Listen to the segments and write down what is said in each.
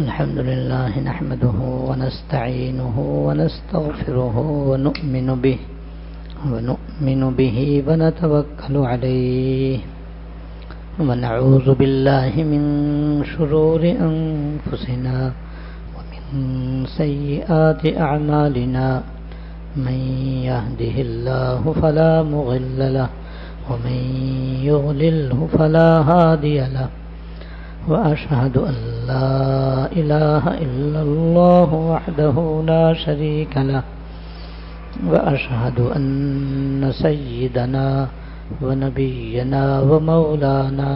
الحمد لله نحمده ونستعينه ونستغفره ونؤمن به ونتوكل عليه ونعوذ بالله من شرور أنفسنا ومن سيئات أعمالنا من يهده الله فلا مضل له ومن يضلله فلا هادي له وأشهد أن لا إله إلا الله وحده لا شريك له وأشهد أن سيدنا ونبينا ومولانا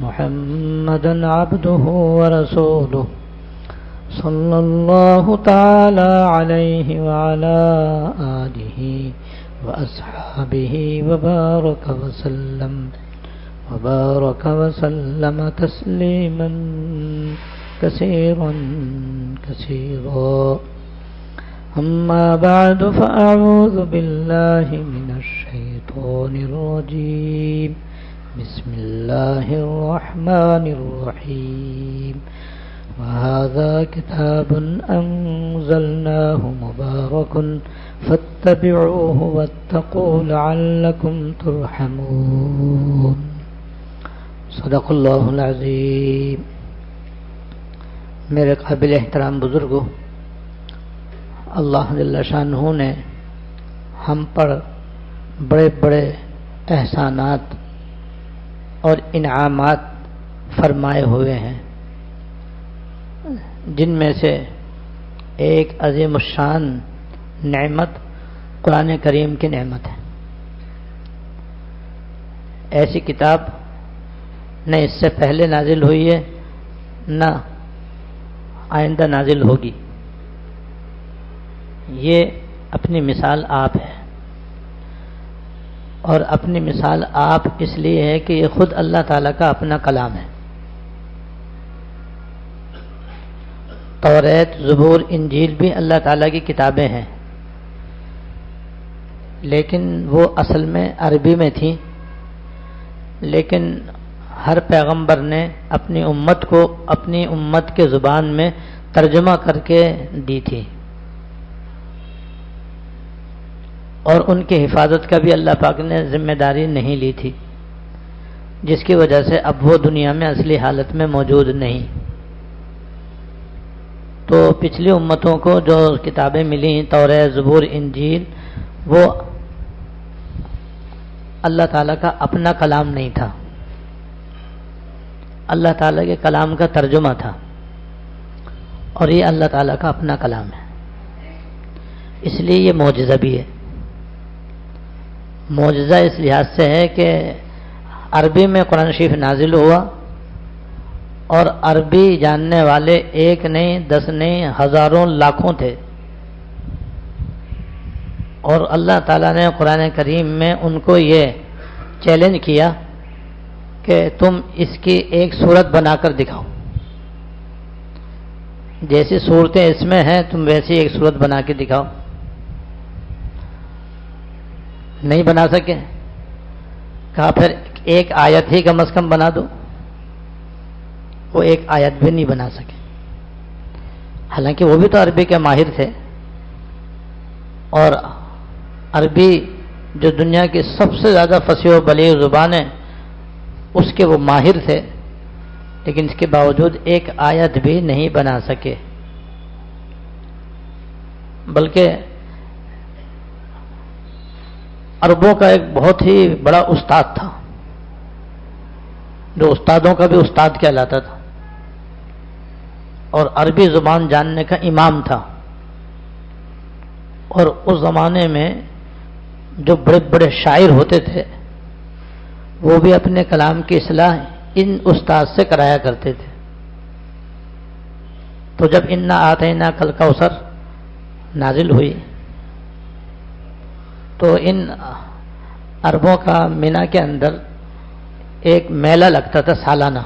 محمدا عبده ورسوله صلى الله تعالى عليه وعلى آله وأصحابه وبارك وسلم تسليما كثيرا أما بعد فأعوذ بالله من الشيطان الرجيم بسم الله الرحمن الرحيم وهذا كتاب أنزلناه مبارك فاتبعوه واتقوا لعلكم ترحمون صدق اللہ العظیم. میرے قابل احترام بزرگوں، اللہ جل شانہ نے ہم پر بڑے بڑے احسانات اور انعامات فرمائے ہوئے ہیں، جن میں سے ایک عظیم الشان نعمت قرآن کریم کی نعمت ہے. ایسی کتاب نہ اس سے پہلے نازل ہوئی ہے نہ آئندہ نازل ہوگی. یہ اپنی مثال آپ ہے، اور اپنی مثال آپ اس لیے ہے کہ یہ خود اللہ تعالیٰ کا اپنا کلام ہے. توریت، زبور، انجیل بھی اللہ تعالیٰ کی کتابیں ہیں، لیکن وہ اصل میں عربی میں تھیں، لیکن ہر پیغمبر نے اپنی امت کو اپنی امت کے زبان میں ترجمہ کر کے دی تھی، اور ان کی حفاظت کا بھی اللہ پاک نے ذمہ داری نہیں لی تھی، جس کی وجہ سے اب وہ دنیا میں اصلی حالت میں موجود نہیں. تو پچھلی امتوں کو جو کتابیں ملی، توریت، زبور، انجیل، وہ اللہ تعالیٰ کا اپنا کلام نہیں تھا، اللہ تعالیٰ کے کلام کا ترجمہ تھا، اور یہ اللہ تعالیٰ کا اپنا کلام ہے. اس لیے یہ معجزہ بھی ہے. معجزہ اس لحاظ سے ہے کہ عربی میں قرآن شریف نازل ہوا، اور عربی جاننے والے ایک نہیں، 10 نہیں، ہزاروں، لاکھوں تھے، اور اللہ تعالیٰ نے قرآن کریم میں ان کو یہ چیلنج کیا کہ تم اس کی ایک صورت بنا کر دکھاؤ. جیسی صورتیں اس میں ہیں تم ویسی ایک صورت بنا کے دکھاؤ. نہیں بنا سکے، کہا پھر ایک آیت ہی کم از کم بنا دو. وہ ایک آیت بھی نہیں بنا سکے، حالانکہ وہ بھی تو عربی کے ماہر تھے، اور عربی جو دنیا کی سب سے زیادہ فصیح و بلیغ زبان ہے اس کے وہ ماہر تھے، لیکن اس کے باوجود ایک آیت بھی نہیں بنا سکے. بلکہ عربوں کا ایک بہت ہی بڑا استاد تھا، جو استادوں کا بھی استاد کہلاتا تھا، اور عربی زبان جاننے کا امام تھا. اور اس زمانے میں جو بڑے بڑے شاعر ہوتے تھے وہ بھی اپنے کلام کی اصلاح ان استاد سے کرایا کرتے تھے. تو جب انا آتینا کل کوثر نازل ہوئی تو ان عربوں کا مینا کے اندر ایک میلہ لگتا تھا سالانہ،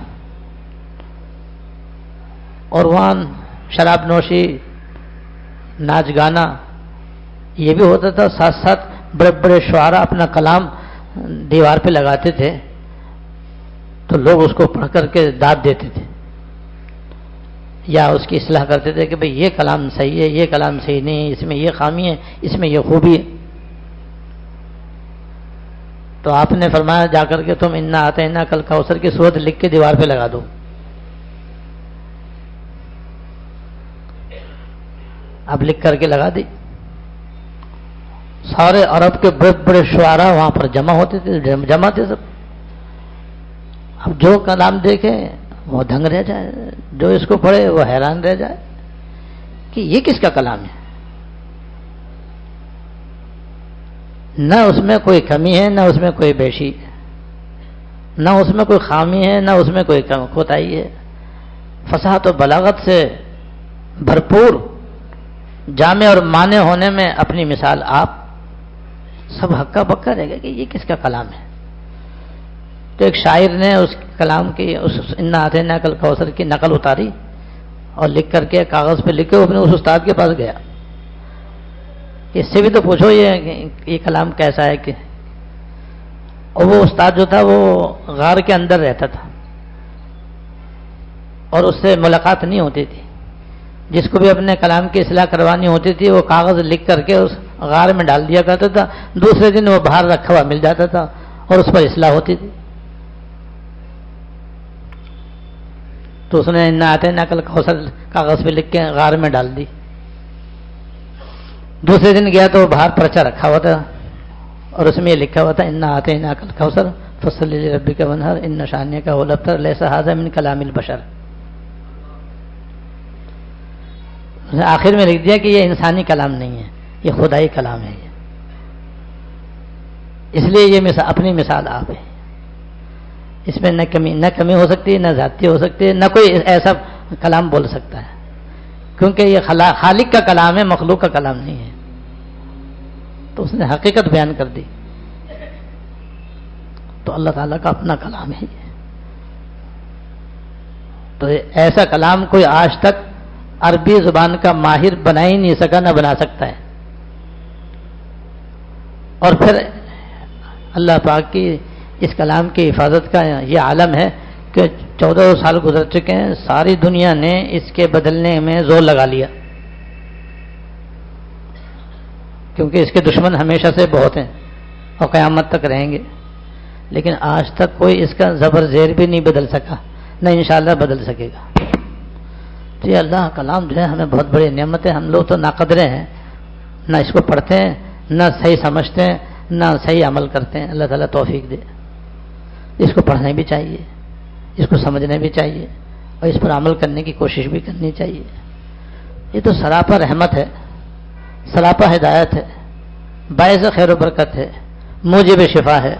اور وہاں شراب نوشی، ناچ گانا یہ بھی ہوتا تھا. ساتھ ساتھ بڑے بڑے شعراء اپنا کلام دیوار پہ لگاتے تھے تو لوگ اس کو پڑھ کر کے داد دیتے تھے. یا اس کی اصلاح کرتے تھے کہ بھئی یہ کلام صحیح ہے، یہ کلام صحیح نہیں ہے، اس میں یہ خامی ہے، اس میں یہ خوبی ہے. تو آپ نے فرمایا جا کر کے تم انا اعطیناک کل کوثر کی صورت لکھ کے دیوار پہ لگا دو. اب لکھ کر کے لگا دی. سارے عرب کے بڑے بڑے شعراء وہاں پر جمع ہوتے تھے، جمع تھے سب. اب جو کلام دیکھے وہ دھنگ رہ جائے، جو اس کو پڑھے وہ حیران رہ جائے کہ یہ کس کا کلام ہے. نہ اس میں کوئی کمی ہے، نہ اس میں کوئی بیشی ہے، نہ اس میں کوئی خامی ہے، نہ اس میں کوئی کوتاہی ہے. فصاحت و بلاغت سے بھرپور، جامع اور مانع ہونے میں اپنی مثال آپ. سب ہکا بکا رہ گیا کہ یہ کس کا کلام ہے. تو ایک شاعر نے اس کلام کی، اس انا اعطیناک الکوثر کی نقل اتاری اور لکھ کر کے کاغذ پہ لکھ کے اپنے اس استاد کے پاس گیا کہ اس سے بھی تو پوچھو یہ کلام کیسا ہے. کہ اور وہ استاد جو تھا وہ غار کے اندر رہتا تھا اور اس سے ملاقات نہیں ہوتی تھی. جس کو بھی اپنے کلام کی اصلاح کروانی ہوتی تھی وہ کاغذ لکھ کر کے اس غار میں ڈال دیا کرتا تھا. دوسرے دن وہ باہر رکھا ہوا مل جاتا تھا اور اس پر اصلاح ہوتی تھی. تو اس نے انا اعطیناک الکوثر کاغذ پہ لکھ کے غار میں ڈال دی. دوسرے دن گیا تو باہر پرچہ رکھا ہوا تھا اور اس میں یہ لکھا ہوا تھا انا اعطیناک الکوثر فصلی لربک وانحر ان شانئک هو الابتر لیس ھذا من کلام البشر. آخر میں لکھ دیا کہ یہ انسانی کلام نہیں ہے، یہ خدائی کلام ہے. اس لیے یہ اپنی مثال آپ ہے. اس میں نہ کمی ہو سکتی ہے، نہ زیادتی ہو سکتی ہے، نہ کوئی ایسا کلام بول سکتا ہے، کیونکہ یہ خالق کا کلام ہے، مخلوق کا کلام نہیں ہے. تو اس نے حقیقت بیان کر دی. تو اللہ تعالیٰ کا اپنا کلام ہے. تو ایسا کلام کوئی آج تک عربی زبان کا ماہر بنا ہی نہیں سکا، نہ بنا سکتا ہے. اور پھر اللہ پاک کی اس کلام کی حفاظت کا یہ عالم ہے کہ 1400 سال گزر چکے ہیں، ساری دنیا نے اس کے بدلنے میں زور لگا لیا، کیونکہ اس کے دشمن ہمیشہ سے بہت ہیں اور قیامت تک رہیں گے. لیکن آج تک کوئی اس کا زبر زیر بھی نہیں بدل سکا، نہ انشاءاللہ بدل سکے گا. تو یہ اللہ کلام جو ہے ہمیں بہت بڑی نعمت ہے. ہم لوگ تو ناقدرے ہیں، نہ اس کو پڑھتے ہیں، نہ صحیح سمجھتے ہیں، نہ صحیح عمل کرتے ہیں. اللہ تعالیٰ توفیق دے. اس کو پڑھنا بھی چاہیے، اس کو سمجھنا بھی چاہیے اور اس پر عمل کرنے کی کوشش بھی کرنی چاہیے. یہ تو سراپا رحمت ہے، سراپا ہدایت ہے، باعث خیر و برکت ہے، موجب شفا ہے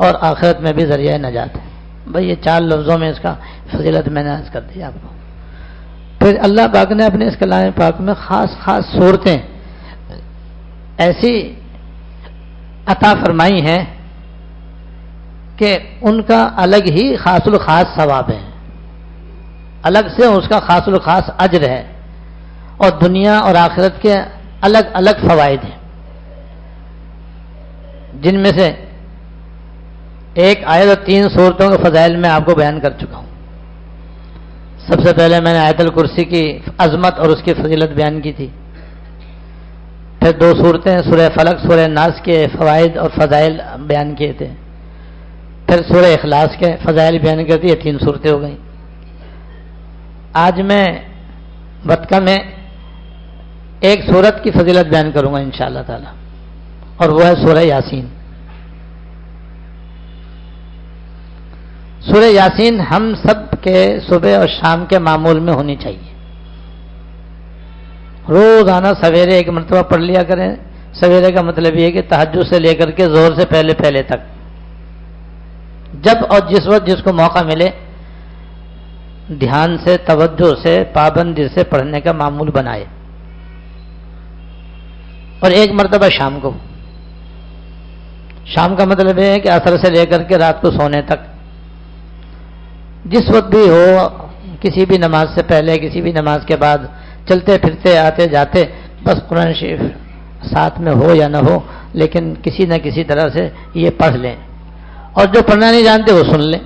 اور آخرت میں بھی ذریعہ نجات ہے. بھئی یہ 4 لفظوں میں اس کا فضیلت میں نے عرض کر دی آپ کو. پھر اللہ پاک نے اپنے اس کلام پاک میں خاص صورتیں ایسی عطا فرمائی ہیں کہ ان کا الگ ہی خاص الخاص ثواب ہے، الگ سے اس کا خاص الخاص اجر ہے اور دنیا اور آخرت کے الگ الگ فوائد ہیں، جن میں سے ایک آیت اور 3 صورتوں کے فضائل میں آپ کو بیان کر چکا ہوں. سب سے پہلے میں نے آیت الکرسی کی عظمت اور اس کی فضیلت بیان کی تھی. پھر 2 صورتیں سورہ فلق سورہ ناس کے فوائد اور فضائل بیان کیے تھے. پھر سورہ اخلاص کے فضائل بیان کرتی ہے. 3 صورتیں ہو گئیں. آج میں بدکا میں ایک صورت کی فضیلت بیان کروں گا انشاءاللہ تعالی، اور وہ ہے سورہ یاسین. سورہ یاسین ہم سب کے صبح اور شام کے معمول میں ہونی چاہیے. روزانہ سویرے ایک مرتبہ پڑھ لیا کریں. سویرے کا مطلب یہ ہے کہ تہجد سے لے کر کے زور سے پہلے تک، جب اور جس وقت جس کو موقع ملے دھیان سے، توجہ سے، پابندی سے پڑھنے کا معمول بنائے. اور ایک مرتبہ شام کو. شام کا مطلب یہ ہے کہ عصر سے لے کر کے رات کو سونے تک، جس وقت بھی ہو، کسی بھی نماز سے پہلے، کسی بھی نماز کے بعد، چلتے پھرتے آتے جاتے، بس قرآن شریف ساتھ میں ہو یا نہ ہو لیکن کسی نہ کسی طرح سے یہ پڑھ لیں. اور جو پڑھنا نہیں جانتے وہ سن لیں.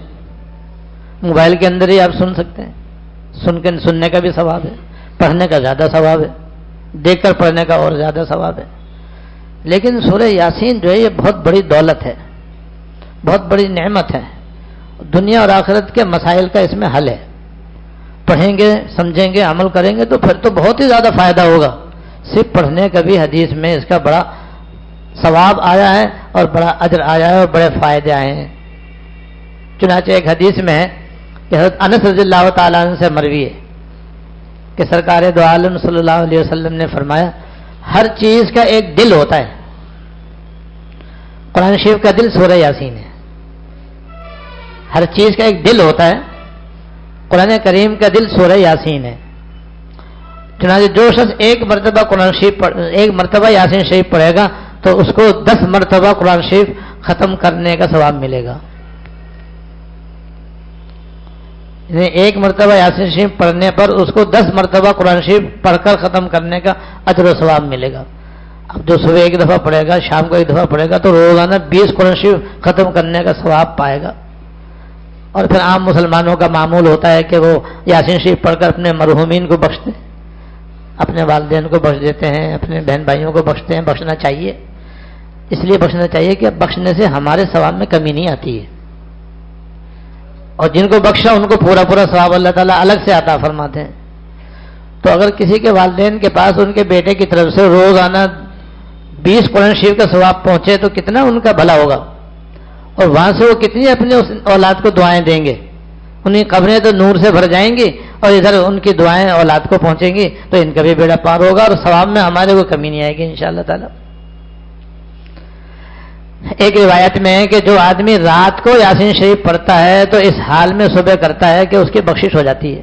موبائل کے اندر ہی آپ سن سکتے ہیں. سننے کا بھی ثواب ہے، پڑھنے کا زیادہ ثواب ہے، دیکھ کر پڑھنے کا اور زیادہ ثواب ہے. لیکن سورہ یاسین جو ہے یہ بہت بڑی دولت ہے، بہت بڑی نعمت ہے. دنیا اور آخرت کے مسائل کا اس میں حل ہے. پڑھیں گے، سمجھیں گے، عمل کریں گے تو پھر تو بہت ہی زیادہ فائدہ ہوگا. صرف پڑھنے کا بھی حدیث میں اس کا بڑا ثواب آیا ہے اور بڑا اجر آیا ہے اور بڑے فائدے آئے ہیں. چنانچہ ایک حدیث میں ہے کہ حضرت انس رضی اللہ تعالیٰ عنہ سے مروی ہے کہ سرکار دو عالم صلی اللہ علیہ وسلم نے فرمایا ہر چیز کا ایک دل ہوتا ہے. قرآن شریف کا دل سورہ یاسین ہے. ہر چیز کا ایک دل ہوتا ہے. قرآن کریم کا دل سورہ یاسین ہے. چنانچہ جو شخص ایک مرتبہ یاسین شریف پڑھے گا تو اس کو 10 مرتبہ قرآن شریف ختم کرنے کا ثواب ملے گا. ایک مرتبہ یاسین شریف پڑھنے پر اس کو 10 مرتبہ قرآن شریف پڑھ کر ختم کرنے کا اجر و ثواب ملے گا. اب جو صبح ایک دفعہ پڑھے گا، شام کو ایک دفعہ پڑھے گا تو روزانہ 20 قرآن شریف ختم کرنے کا ثواب پائے گا. اور پھر عام مسلمانوں کا معمول ہوتا ہے کہ وہ یاسین شریف پڑھ کر اپنے مرحومین کو بخشتے ہیں، اپنے والدین کو بخش دیتے ہیں، اپنے بہن بھائیوں کو بخشتے ہیں. بخشنا چاہیے، اس لیے بخشنا چاہیے کہ بخشنے سے ہمارے ثواب میں کمی نہیں آتی ہے. اور جن کو بخشا ان کو پورا ثواب اللہ تعالیٰ الگ سے عطا فرماتے ہیں. تو اگر کسی کے والدین کے پاس ان کے بیٹے کی طرف سے روزانہ 20 قرآن شریف کا ثواب پہنچے تو کتنا ان کا بھلا ہوگا، اور وہاں سے وہ کتنی اپنے اس اولاد کو دعائیں دیں گے. انہیں قبریں تو نور سے بھر جائیں گی اور ادھر ان کی دعائیں اولاد کو پہنچیں گی تو ان کا بھی بیڑا پار ہوگا اور ثواب میں ہمارے کو کمی نہیں آئے گی انشاءاللہ تعالیٰ. ایک روایت میں ہے کہ جو آدمی رات کو یاسین شریف پڑھتا ہے تو اس حال میں صبح کرتا ہے کہ اس کی بخشش ہو جاتی ہے.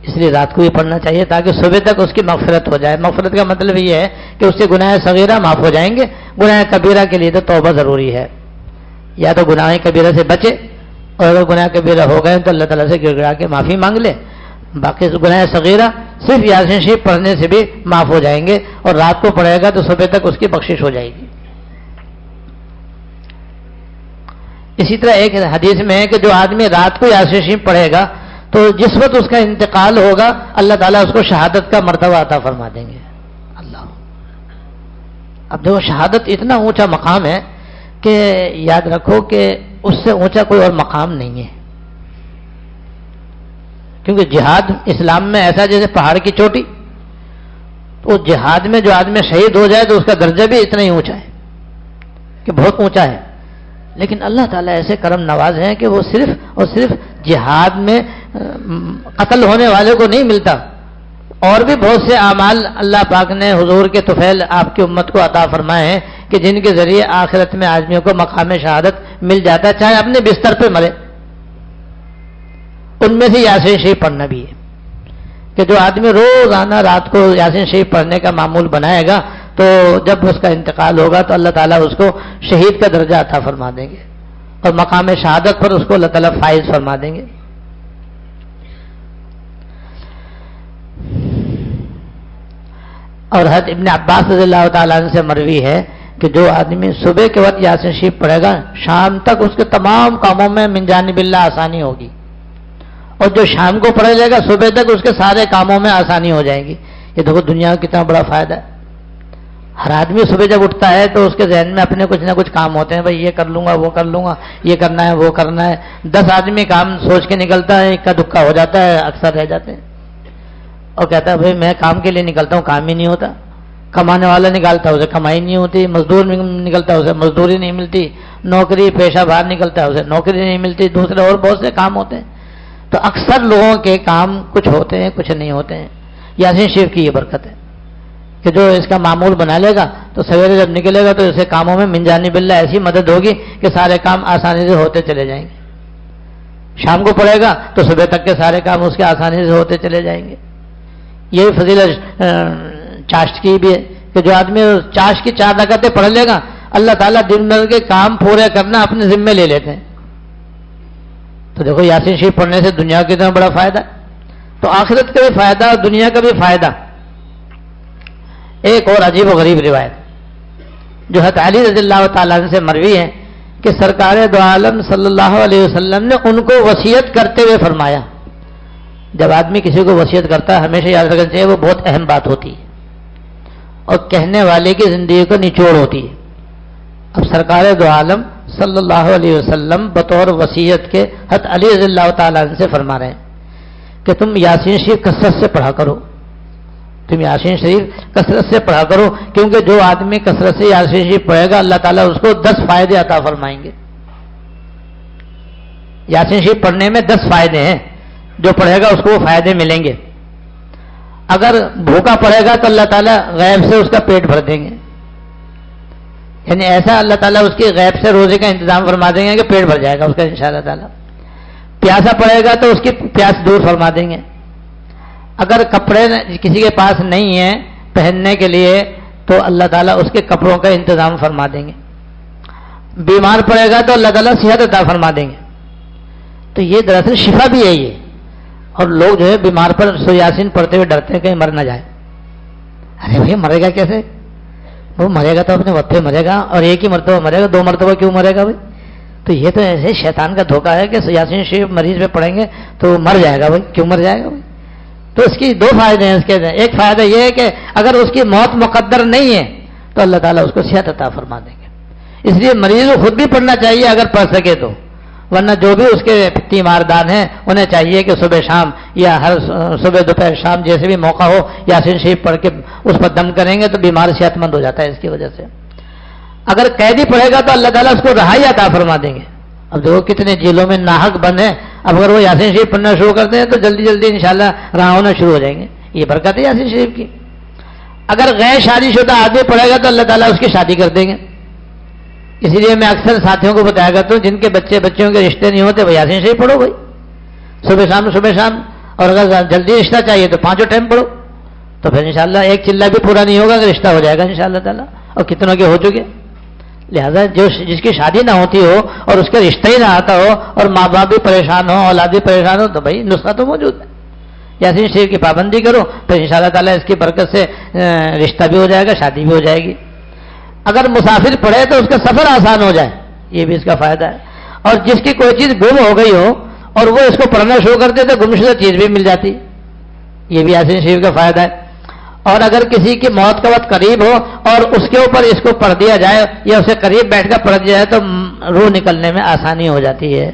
اس لیے رات کو ہی پڑھنا چاہیے تاکہ صبح تک اس کی مغفرت ہو جائے. مغفرت کا مطلب یہ ہے کہ اس سے گناہ صغیرہ معاف ہو جائیں گے. گناہ کبیرہ کے لیے تو توبہ ضروری ہے. یا تو گناہ کبیرہ سے بچے، اور اگر گناہ کبیرہ ہو گئے تو اللہ تعالیٰ سے گر گڑا کے معافی مانگ لے. باقی گناہ صغیرہ صرف یاسین شریف پڑھنے سے بھی معاف ہو جائیں گے، اور رات کو پڑھے گا تو صبح تک اس کی بخشش ہو جائے گی. اسی طرح ایک حدیث میں ہے کہ جو آدمی رات کو یاسین شریف پڑھے گا تو جس وقت اس کا انتقال ہوگا اللہ تعالیٰ اس کو شہادت کا مرتبہ عطا فرما دیں گے. اللہ، اب دیکھو شہادت اتنا اونچا مقام ہے کہ یاد رکھو کہ اس سے اونچا کوئی اور مقام نہیں ہے. کیونکہ جہاد اسلام میں ایسا جیسے پہاڑ کی چوٹی، تو جہاد میں جو آدمی شہید ہو جائے تو اس کا درجہ بھی اتنا ہی اونچا ہے کہ بہت اونچا ہے. لیکن اللہ تعالیٰ ایسے کرم نواز ہیں کہ وہ صرف اور صرف جہاد میں قتل ہونے والے کو نہیں ملتا، اور بھی بہت سے اعمال اللہ پاک نے حضور کے طفیل آپ کی امت کو عطا فرمائے ہیں کہ جن کے ذریعے آخرت میں آدمیوں کو مقام شہادت مل جاتا ہے، چاہے اپنے بستر پہ مرے. ان میں سے یاسین شریف پڑھنا بھی ہے کہ جو آدمی روزانہ رات کو یاسین شریف پڑھنے کا معمول بنائے گا تو جب اس کا انتقال ہوگا تو اللہ تعالیٰ اس کو شہید کا درجہ عطا فرما دیں گے اور مقام شہادت پر اس کو اللہ تعالیٰ فائز فرما دیں گے. اور حضرت ابن عباس رضی اللہ تعالیٰ عنہ سے مروی ہے کہ جو آدمی صبح کے وقت یاسین شریف پڑھے گا شام تک اس کے تمام کاموں میں من جانب اللہ آسانی ہوگی، اور جو شام کو پڑھا جائے گا صبح تک اس کے سارے کاموں میں آسانی ہو جائے گی. یہ دیکھو دنیا کا کتنا بڑا فائدہ ہے. ہر آدمی صبح جب اٹھتا ہے تو اس کے ذہن میں اپنے کچھ نہ کچھ کام ہوتے ہیں، بھائی یہ کر لوں گا، وہ کر لوں گا، یہ کرنا ہے، وہ کرنا ہے. 10 آدمی کام سوچ کے نکلتا ہے، اکا دکا ہو جاتا ہے، اکثر رہ جاتے ہیں. اور کہتا ہے بھائی میں کام کے لیے نکلتا ہوں، کام ہی نہیں ہوتا. کمانے والا نکالتا ہے، اسے کمائی نہیں ہوتی. مزدور نکلتا ہے، اسے مزدوری نہیں ملتی. نوکری پیشہ باہر نکلتا ہے، اسے نوکری نہیں ملتی. دوسرے اور بہت سے کام ہوتے ہیں. تو اکثر لوگوں کے کام کچھ ہوتے ہیں، کچھ نہیں ہوتے ہیں. یاسین شریف کی یہ برکت ہے کہ جو اس کا معمول بنا لے گا تو سویرے جب نکلے گا تو اسے کاموں میں من جانب اللہ ایسی مدد ہوگی کہ سارے کام آسانی سے ہوتے چلے جائیں گے. شام کو پڑھے گا تو صبح تک کے سارے کام اس کے آسانی سے ہوتے چلے جائیں گے. یہی فضیلت چاشت کی بھی ہے کہ جو آدمی چاشت کی 4 رکعتیں پڑھ لے گا اللہ تعالیٰ دن بھر کے کام پورے کرنا اپنے ذمے لے لیتے ہیں. تو دیکھو یاسین شریف پڑھنے سے دنیا کا کتنا بڑا فائدہ، تو آخرت کا بھی فائدہ اور دنیا کا بھی فائدہ. ایک اور عجیب و غریب روایت جو حضرت علی رضی اللہ تعالیٰ عنہ سے مروی ہے کہ سرکار دو عالم صلی اللہ علیہ وسلم نے ان کو وصیت کرتے ہوئے فرمایا جب آدمی کسی کو وصیت کرتا ہے ہمیشہ یاد رکھنا چاہیے وہ بہت اہم بات ہوتی ہے اور کہنے والے کی زندگی کو نچوڑ ہوتی ہے. اب سرکار دو عالم صلی اللہ علیہ وسلم بطور وصیت کے حضرت علی رضی اللہ تعالیٰ عنہ سے فرما رہے ہیں کہ تم یاسین شریف کثرت سے پڑھا کرو، تم یاسین شریف کثرت سے پڑھا کرو، کیونکہ جو آدمی کثرت سے یاسین شریف پڑھے گا اللہ تعالیٰ اس کو 10 فائدے عطا فرمائیں گے. یاسین شریف پڑھنے میں 10 فائدے ہیں، جو پڑھے گا اس کو وہ فائدے ملیں گے. اگر بھوکا پڑے گا تو اللہ تعالیٰ غیب سے اس کا پیٹ بھر دیں گے، یعنی ایسا اللہ تعالیٰ اس کی غیب سے روزے کا انتظام فرما دیں گے کہ پیٹ بھر جائے گا اس کا انشاءاللہ تعالیٰ. پیاسا پڑے گا تو اس کی پیاس دور فرما دیں گے. اگر کپڑے کسی کے پاس نہیں ہیں پہننے کے لیے تو اللہ تعالیٰ اس کے کپڑوں کا انتظام فرما دیں گے. بیمار پڑے گا تو اللہ تعالیٰ صحت عطا فرما دیں گے. تو یہ دراصل شفا بھی ہے یہ. اور لوگ جو ہے بیمار پر سورہ یاسین پڑھتے ہوئے ڈرتے ہیں کہیں مر نہ جائے. ارے بھائی مرے گا کیسے؟ وہ مرے گا تو اپنے وقت پہ مرے گا، اور ایک ہی مرتبہ مرے گا، 2 مرتبہ کیوں مرے گا بھائی؟ تو یہ تو ایسے شیطان کا دھوکہ ہے کہ یاسین شریف مریض پہ پڑھیں گے تو وہ مر جائے گا بھائی. کیوں مر جائے گا بھائی؟ تو اس کی 2 فائدے ہیں اس کے. ایک فائدہ یہ ہے کہ اگر اس کی موت مقدر نہیں ہے تو اللہ تعالیٰ اس کو صحت عطا فرما دیں گے. اس لیے مریض کو خود بھی پڑھنا چاہیے اگر پڑھ سکے تو، ورنہ جو بھی اس کے تیماردان ہیں انہیں چاہیے کہ صبح شام یا ہر صبح دوپہر شام جیسے بھی موقع ہو یاسین شریف پڑھ کے اس پر دم کریں گے تو بیمار صحت مند ہو جاتا ہے اس کی وجہ سے. اگر قیدی پڑھے گا تو اللہ تعالیٰ اس کو رہائی عطا فرما دیں گے. اب دیکھو کتنے جیلوں میں ناحق بند ہیں، اب اگر وہ یاسین شریف پڑھنا شروع کرتے ہیں تو جلدی جلدی انشاءاللہ رہا ہونا شروع ہو جائیں گے. یہ برکت ہے یاسین شریف کی. اگر غیر شادی شدہ آدمی پڑھے گا تو اللہ تعالیٰ اس کی شادی کر دیں گے. اسی لیے میں اکثر ساتھیوں کو بتایا کرتا ہوں جن کے بچوں کے رشتے نہیں ہوتے وہ یاسین شریف پڑھو بھائی صبح شام. اور اگر جلدی رشتہ چاہیے تو 5 ٹائم پڑھو، تو پھر انشاءاللہ ایک چلہ بھی پورا نہیں ہوگا کہ رشتہ ہو جائے گا انشاءاللہ تعالیٰ. اور کتنوں کے ہو چکے. لہذا جس کی شادی نہ ہوتی ہو اور اس کا رشتہ ہی نہ آتا ہو اور ماں باپ بھی پریشان ہو اولاد بھی پریشان ہو تو بھائی نسخہ تو موجود ہے. یاسین شریف کی پابندی کرو تو انشاءاللہ تعالیٰ اس کی برکت سے رشتہ بھی ہو جائے گا، شادی بھی ہو جائے گی. اگر مسافر پڑھے تو اس کا سفر آسان ہو جائے، یہ بھی اس کا فائدہ ہے. اور جس کی کوئی چیز گم ہو گئی ہو اور وہ اس کو پڑھنا شروع کر دے تو گمشدہ چیز بھی مل جاتی، یہ بھی یاسین شریف کا فائدہ ہے. اور اگر کسی کی موت کا وقت قریب ہو اور اس کے اوپر اس کو پڑھ دیا جائے یا اسے قریب بیٹھ کر پڑھ دیا جائے تو روح نکلنے میں آسانی ہو جاتی ہے.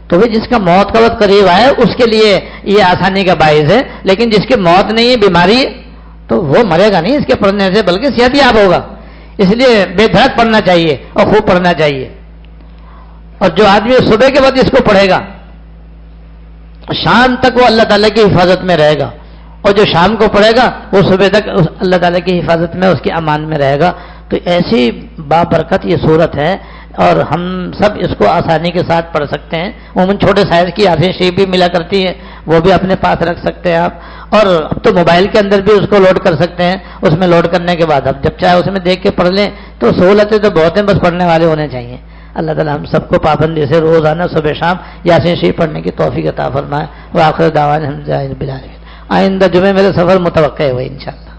تو بھی جس کا موت کا وقت قریب آئے اس کے لیے یہ آسانی کا باعث ہے، لیکن جس کی موت نہیں ہے بیماری تو وہ مرے گا نہیں اس کے پڑھنے سے بلکہ صحت یاب ہوگا. اس لیے بے دھڑک پڑھنا چاہیے اور خوب پڑھنا چاہیے. اور جو آدمی صبح کے وقت اس کو پڑھے گا شام تک وہ اللہ تعالیٰ کی حفاظت میں رہے گا، اور جو شام کو پڑھے گا وہ صبح تک اللہ تعالیٰ کی حفاظت میں اس کی امان میں رہے گا. تو ایسی بابرکت یہ صورت ہے اور ہم سب اس کو آسانی کے ساتھ پڑھ سکتے ہیں. عموماً چھوٹے سائز کی یاسین شریف بھی ملا کرتی ہے، وہ بھی اپنے پاس رکھ سکتے ہیں آپ. اور اب تو موبائل کے اندر بھی اس کو لوڈ کر سکتے ہیں. اس میں لوڈ کرنے کے بعد اب جب چاہے اس میں دیکھ کے پڑھ لیں تو سہولتیں تو بہت ہیں، بس پڑھنے والے ہونے چاہیے. اللہ تعالیٰ ہم سب کو پابندی سے روزانہ صبح شام یاسین شریف پڑھنے کی توفیق عطا فرمائے. وآخر دعوانا الحمدللہ رب العالمین. آئندہ جمعے میرے سفر متوقع ہے وہی انشاءاللہ.